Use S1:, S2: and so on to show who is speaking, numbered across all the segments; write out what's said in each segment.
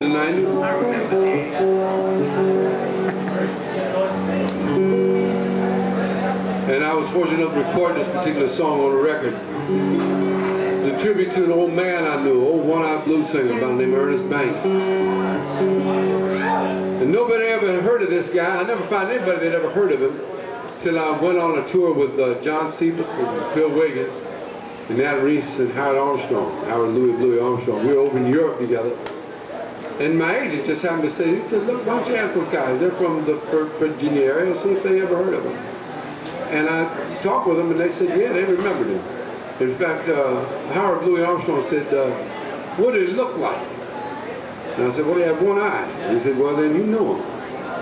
S1: the 90s. And I was fortunate enough to record this particular song on a record. It's a tribute to an old man I knew, old one-eyed blues singer by the name of Ernest Banks. And nobody ever heard of this guy. I never found anybody that ever heard of him till I went on a tour with John Cephas and Phil Wiggins and Nat Reese and Howard Louis Armstrong. We were over in Europe together. And my agent just happened to say, he said, look, why don't you ask those guys? They're from the Virginia area, see if they ever heard of him. And I talked with them and they said, yeah, they remembered him. In fact, Howard Louis Armstrong said, what did it look like? And I said, well, he had one eye. And he said, well, then you know him.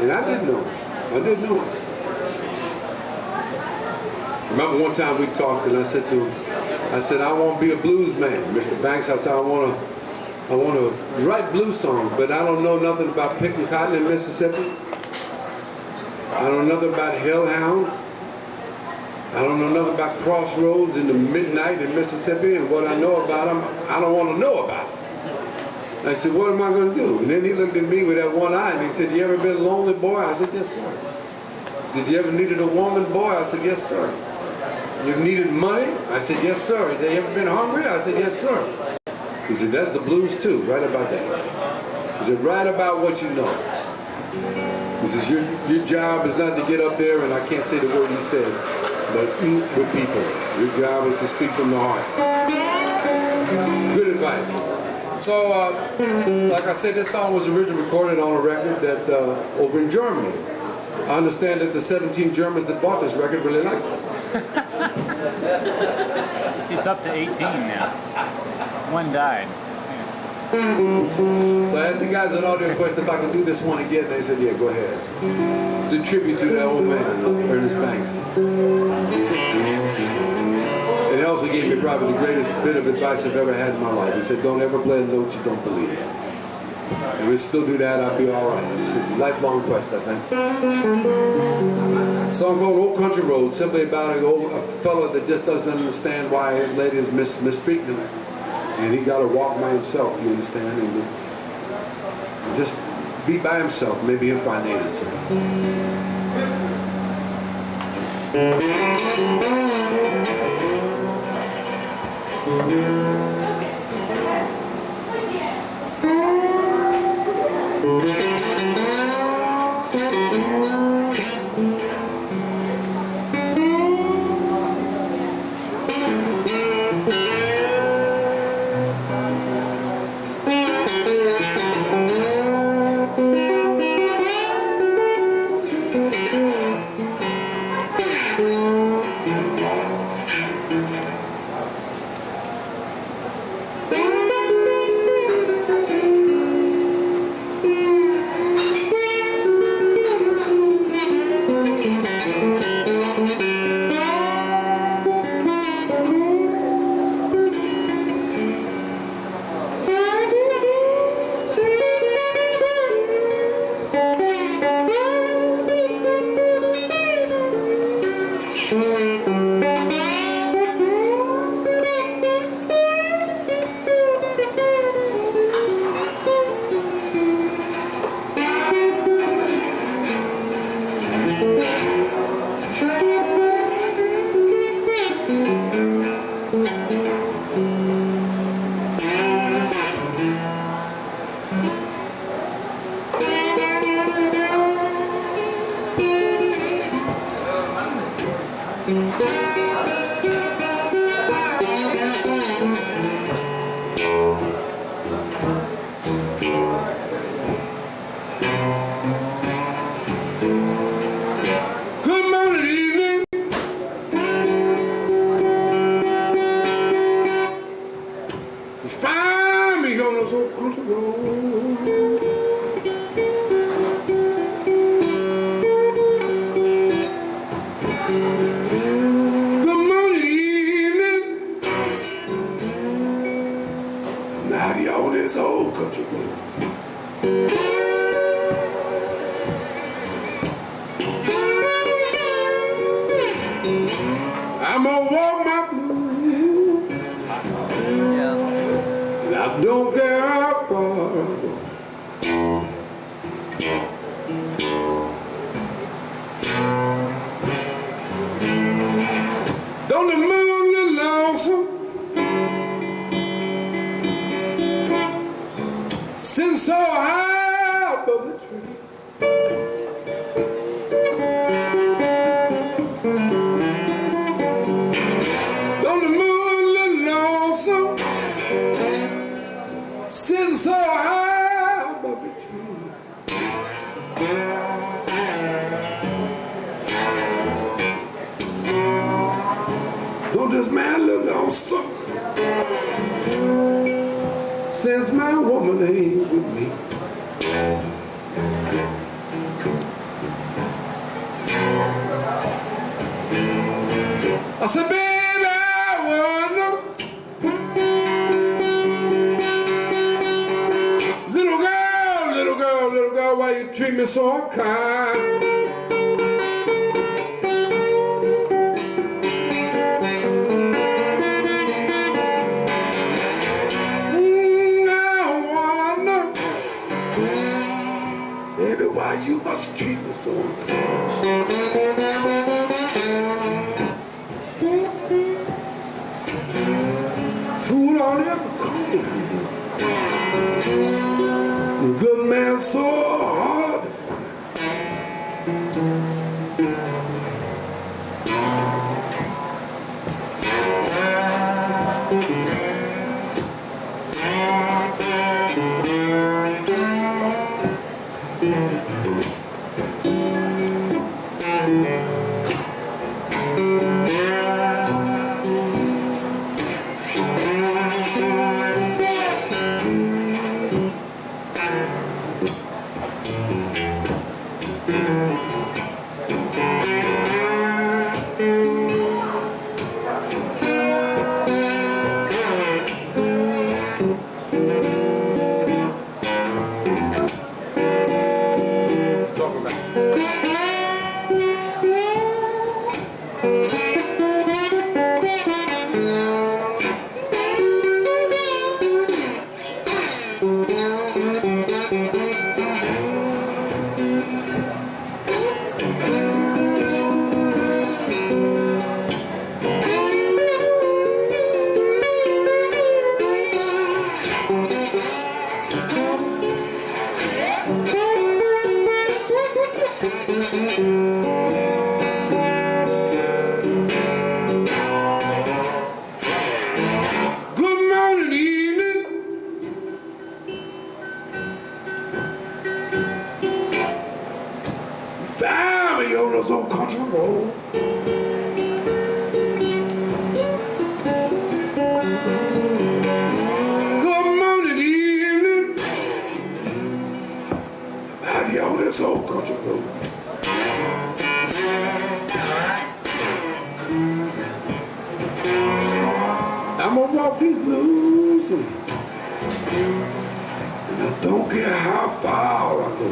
S1: And I did know him. I did know him. I remember one time we talked and I said to him, I said, I want to be a blues man, Mr. Banks. I said, I want to write blues songs, but I don't know nothing about picking cotton in Mississippi. I don't know nothing about hellhounds. I don't know nothing about crossroads in the midnight in Mississippi, and what I know about them, I don't want to know about them. I said, what am I going to do? And then he looked at me with that one eye and he said, you ever been a lonely boy? I said, yes, sir. He said, you ever needed a woman, boy? I said, yes, sir. You ever needed money? I said, yes, sir. He said, you ever been hungry? I said, yes, sir. He said, that's the blues too, right about that. He said, write about what you know. He says, your job is not to get up there, and I can't say the word he said, but eat with people. Your job is to speak from the heart. Good advice. So, like I said, this song was originally recorded on a record that over in Germany. I understand that the 17 Germans that bought this record really liked it.
S2: It's up to 18 now. One died.
S1: So I asked the guys on Audio Quest if I could do this one again, and they said, yeah, go ahead. It's a tribute to that old man, Ernest Banks. And he also gave me probably the greatest bit of advice I've ever had in my life. He said, don't ever play a note you don't believe. If we still do that, I'll be all right. It's a lifelong quest, I think. A song called Old Country Road, simply about a fellow that just doesn't understand why his lady is mistreating him. And he got to walk by himself, you understand? And just be by himself. Maybe he'll find the answer. Find me on those old country roads. Good morning, evening. I'm out here on this old country road. I'm gonna walk my blues. I don't care how far I go. sitting so high above the tree. Don't the moon look lonesome, sitting so high above the tree. Don't this man look lonesome, since my woman ain't with me. I said, baby, I wonder, little girl, little girl, little girl, why you treat me so unkind? Why you must treat me so unkind? Food on every corner, good man so hard to find. Old country road. Good morning, evening. I'm out here on this old country road. I'm gonna walk these blues, and I don't care how far I go.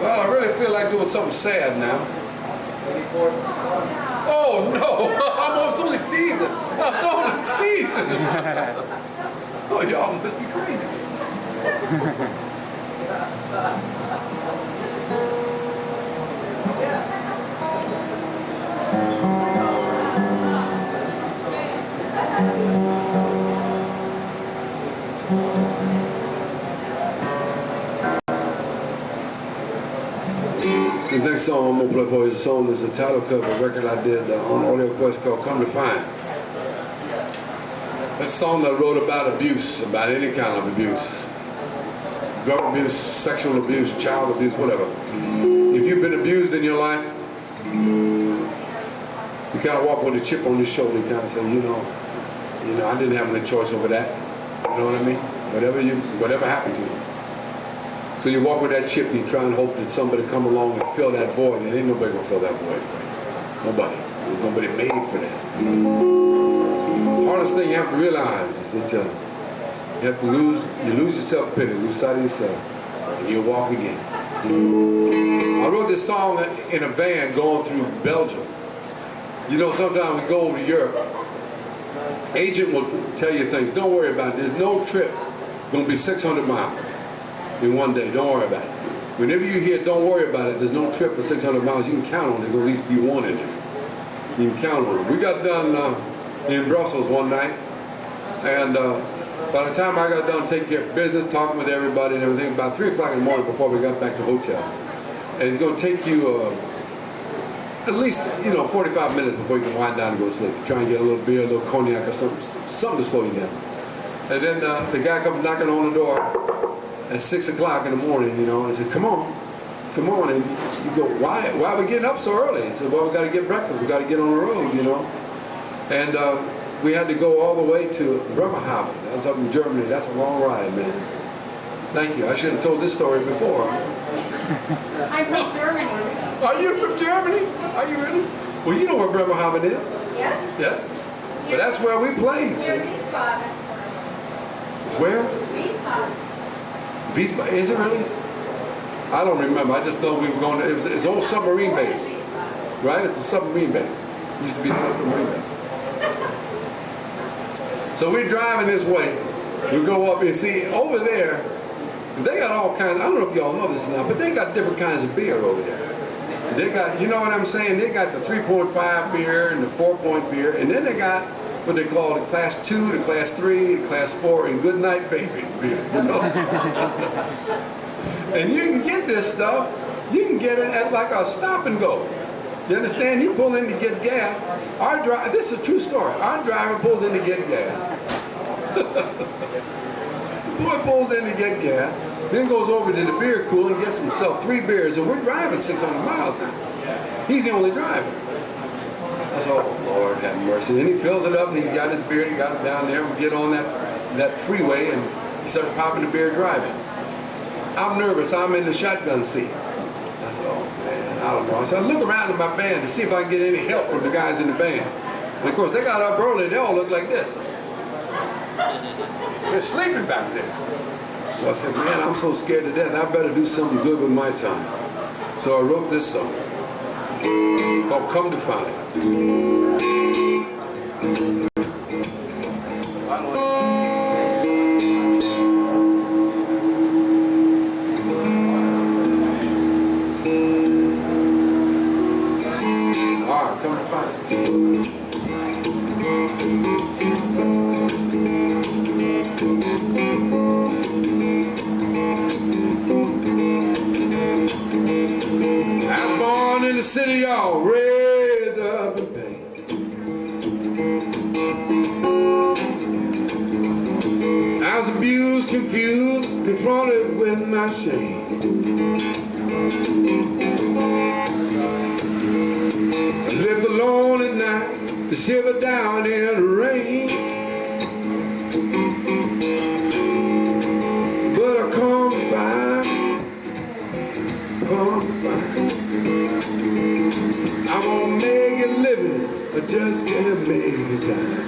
S1: Well, I really feel like doing something sad now. Oh no, I was only teasing. I was only teasing. Oh, y'all must be crazy. This next song I'm gonna play for you, the song is the title cover of a record I did on Audio Quest called Come to Find. It's a song that I wrote about abuse, about any kind of abuse. Drug abuse, sexual abuse, child abuse, whatever. If you've been abused in your life, you kind of walk with a chip on your shoulder, you kind of say, you know, I didn't have any choice over that. You know what I mean? Whatever happened to you. So you walk with that chip, and you try and hope that somebody come along and fill that void, and ain't nobody gonna fill that void for you. Nobody. There's nobody made for that. The hardest thing you have to realize is that you have to lose yourself pity, lose sight of yourself, and you'll walk again. I wrote this song in a van going through Belgium. You know, sometimes we go over to Europe, agent will tell you things, don't worry about it. There's no trip going to be 600 miles in one day. Don't worry about it. Whenever you hear don't worry about it, there's no trip for 600 miles, you can count on it. There'll at least be one in there. You can count on it. We got done in Brussels one night, and by the time I got done taking care of business, talking with everybody and everything, about 3 o'clock in the morning before we got back to the hotel. And it's going to take you at least, 45 minutes before you can wind down and go to sleep. Try and get a little beer, a little cognac or something to slow you down. And then the guy comes knocking on the door at 6 o'clock in the morning, and he said, come on. And you go, why are we getting up so early? He said, well, we got to get breakfast. We got to get on the road, And we had to go all the way to Bremerhaven. That's up in Germany. That's a long ride, man. Thank you. I should have told this story before.
S3: I'm from Germany.
S1: Are you from Germany? Are you really? Well, you know where Bremerhaven is.
S3: Yes.
S1: Yes? But that's where we played. See?
S3: Wiesbaden.
S1: It's where?
S3: Wiesbaden.
S1: Wiesbaden. Is it really? I don't remember. I just know we were going to, it's an old submarine base. Right? It's a submarine base. It used to be a submarine base. So we're driving this way. We go up and see, over there, they got all kinds, I don't know if y'all know this or not, but they got different kinds of beer over there. They got, you know what I'm saying? They got the 3.5 beer and the 4-point beer, and then they got what they call the class 2, the class 3, the class 4, and good night baby beer, And you can get this stuff, you can get it at like a stop and go. You understand? You pull in to get gas. This is a true story. Our driver pulls in to get gas. The boy pulls in to get gas, then goes over to the beer cooler and gets himself 3 beers, and we're driving 600 miles now. He's the only driver. I said, oh, Lord have mercy. And he fills it up, and he's got his beer, he got it down there. We get on that freeway, and he starts popping the beer driving. I'm nervous. I'm in the shotgun seat. I said, oh, man, I don't know. I said, I look around in my band to see if I can get any help from the guys in the band. And, of course, they got up early. They all look like this. They're sleeping back there. So I said, man, I'm so scared to death. I better do something good with my time. So I wrote this song called Come to Find. Come to find. I was born in the city all red up in pain. I was abused, confused, confronted with my shame. I lived alone at night to shiver down in the rain. But I come to find, I'm gonna make it living, I just can't make it die.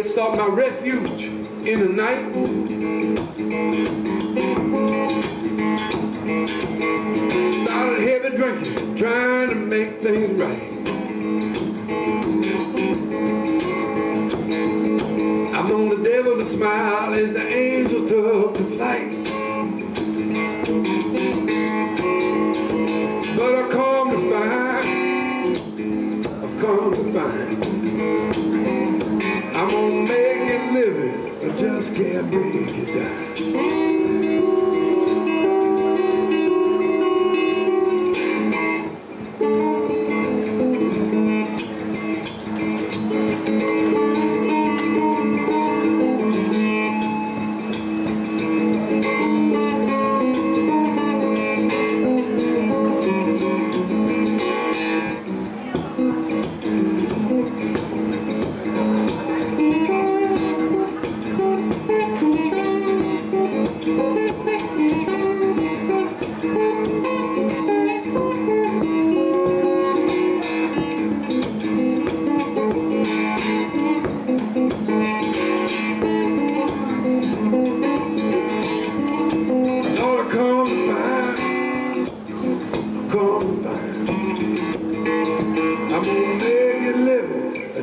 S1: Sought my refuge in the night. Started heavy drinking, trying to make things right. I've known the devil to smile as the angels took to flight. But I've come to find, I'm gonna make it living, I just can't make it die.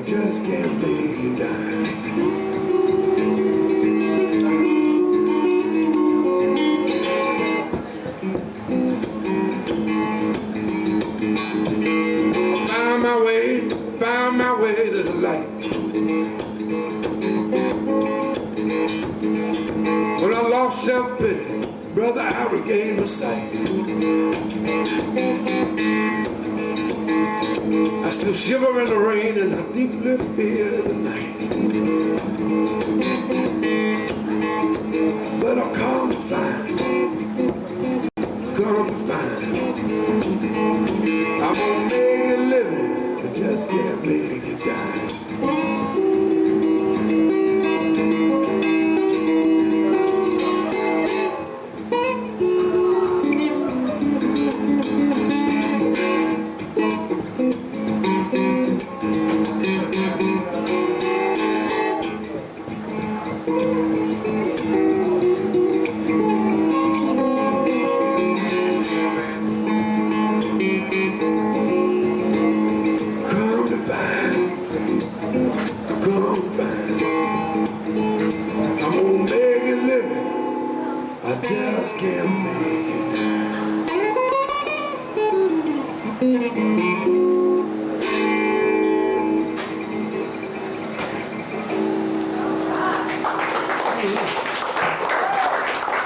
S1: just can't make it die. Found my way to the light. When I lost self-pity, brother, I regained my sight. I still shiver in the rain and I deeply fear the night. But I've come to find, I'm gonna make a living, I just can't make it die.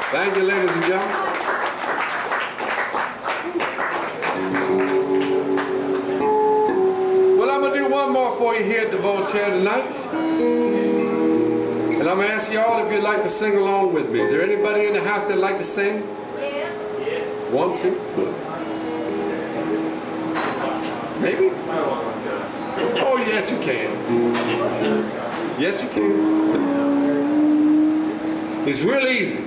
S1: Thank you, ladies and gentlemen. Well, I'm going to do one more for you here at the Voltaire tonight. And I'm going to ask you all if you'd like to sing along with me. Is there anybody in the house that'd like to sing?
S3: Yes.
S2: Yes.
S1: One, two, good. Maybe? Oh, yes, you can. Yes, you can. It's real easy.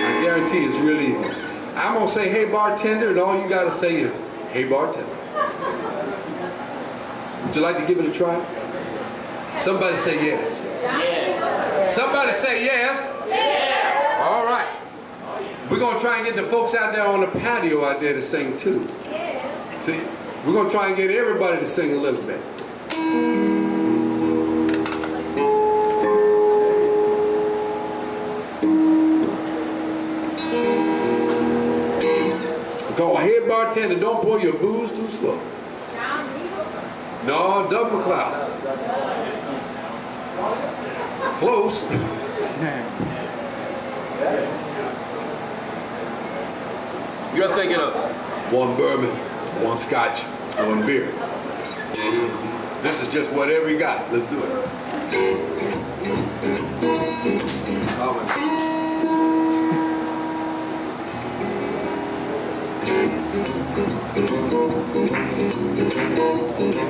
S1: I guarantee it's real easy. I'm going to say, hey, bartender, and all you got to say is, hey, bartender. Would you like to give it a try? Somebody say yes.
S2: Yeah.
S1: Somebody say yes.
S3: Yeah.
S1: All right. We're going to try and get the folks out there on the patio out there to sing too.
S3: Yeah.
S1: See, we're going to try and get everybody to sing a little bit. Go ahead, bartender, don't pour your booze too slow. No, double MacLeod. Close.
S4: You're thinking of
S1: One bourbon, one scotch, one beer. This is just whatever you got. Let's do it.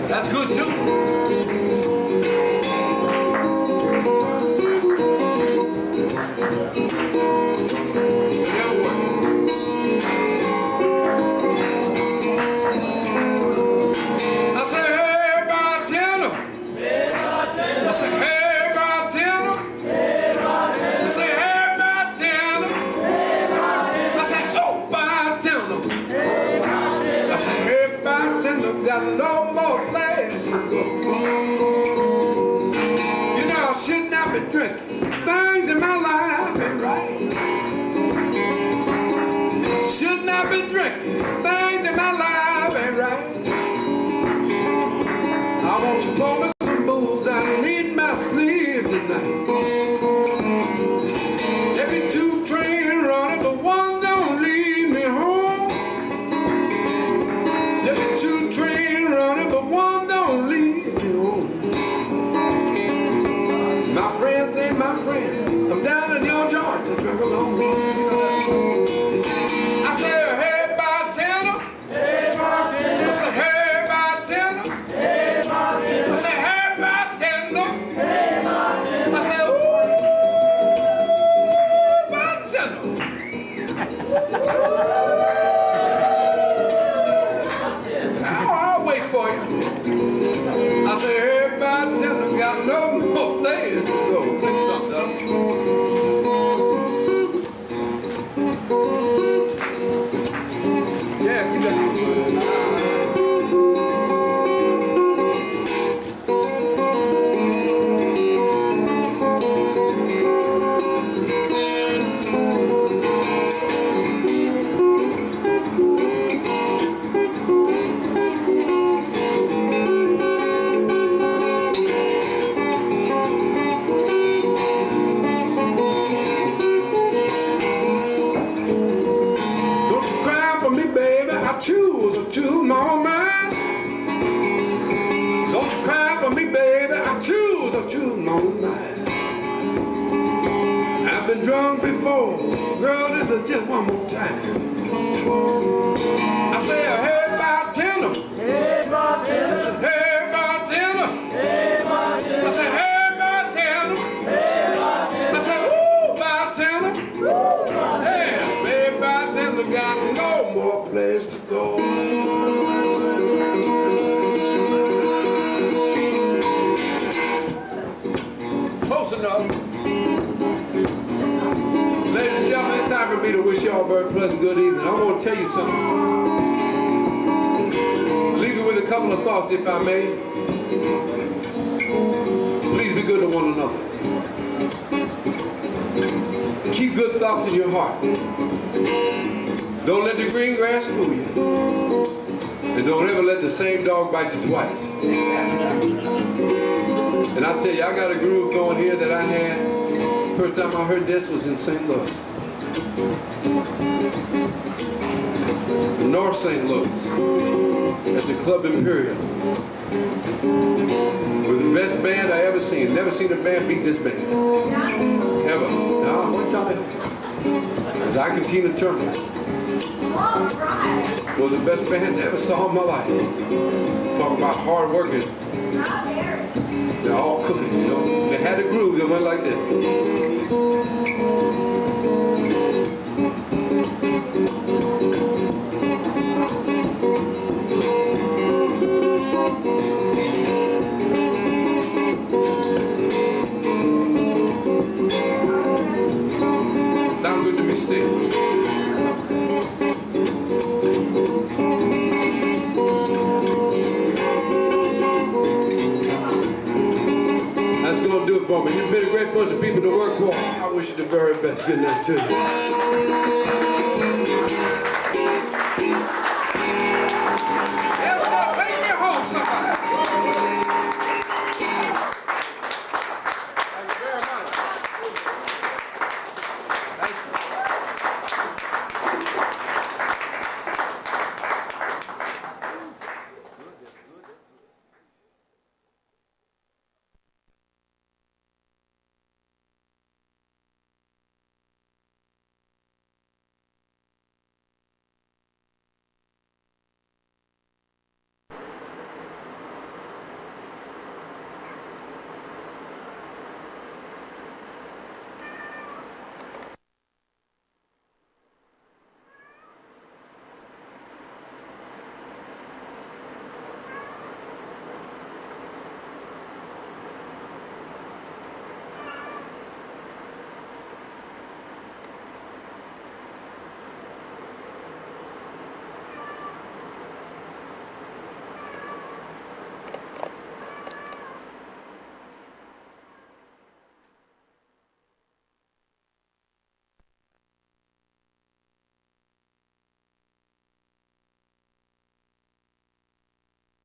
S1: That's good too. I say, hey, bartender. I say, hey, bartender. I say, hey, bartender. I say, oh, bartender. I say, hey, bartender, got no more place to go. You know, I should not be drinking. Things in my life ain't right. Should not be drinking. Things in my life ain't right. I want you to pour me some booze. I need my sleep tonight. Every two train running, but one don't leave me home. Every two train running, but one don't leave me home. My friends ain't my friends. I'm down in your joint to drink along. I say, hey, bartender. Hey, bartender. I say, hey, bartender. Hey, bartender. I say, hey, bartender. Hey, bartender. I say, ooh, bartender. I'll wait for you. I say, hey, bartender, got no more place to go. Pick something up. Yeah, you got it. for me, baby. I choose my own mind. Don't you cry for me, baby. I choose my own mind. I've been drunk before, girl. This is just one more time. I say, hey, bartender. Hey, bartender. I said, hey, bartender. Hey, bartender. I said, hey, bartender. Hey, bartender. I said, ooh, bartender. Hey, hey, bartender, got no more place to go. Close enough. Ladies and gentlemen, it's time for me to wish y'all a very pleasant good evening. I want to tell you something. Leave you with a couple of thoughts, if I may. Please be good to one another. Keep good thoughts in your heart. Don't let the green grass fool you. And don't ever let the same dog bite you twice. And I tell you, I got a groove going here that I had. First time I heard this was in St. Louis. North St. Louis. At the Club Imperial. With the best band I ever seen. Never seen a band beat this band. Ever. Now, I want y'all to help. It's I can Tina Turner. One of the best bands I ever saw in my life. Talk about hard working. They're all cooking, you know. They had a groove that went like this. Sound good to me still. That's gonna do it for me. You've been a great bunch of people to work for. I wish you the very best. Good night to you.